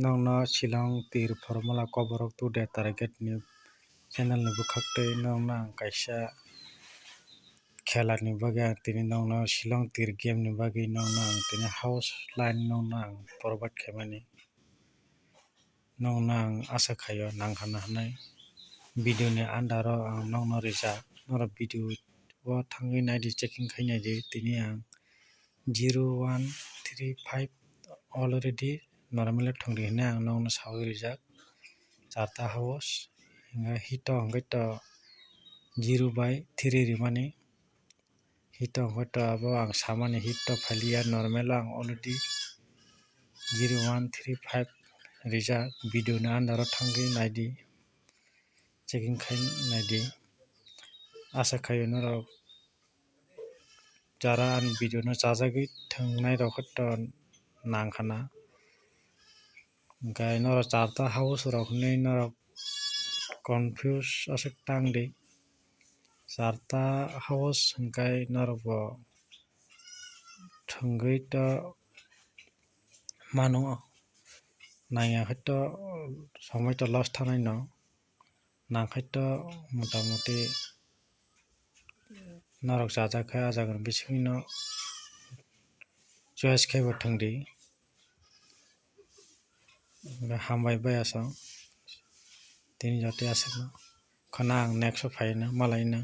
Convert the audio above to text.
Nongno Shillong tir formula koborok tude target ni channel ni bwkhak nongno ang kaisa khela ni bagui ang tini nongno Shillong tir game ni bagui nongno ang tini house line nongno ang provide khaimani nongno ang asa khaio nangkha hinai video ni under o ang nongno rijak norok video o thangui naidi checking khai naidi tini ang 0135 already normally thongdi hinai ang nongno sagui rijak charta house hito hingkhai to 0/3 rimani hito hingkhai to abo ang samani hito phailiya normal ang already 0135 rijak video ni under o thangui naidi checking khai naidi asa khaio norok jara ani video no chajagui thwngnai rok to nangkhana hingkhai norok charta house rok hinui norok confuse asuk tangdi charta house hingkhai norok bo thwngui to mano naina khai to somoi to loss thanai no nangkhai to motamuti norok chajakkhai ah jaga ni bisingui no choice khai bo thwngdi hambai baiaso tini jotooi asukno khana ang next o phaino malai no.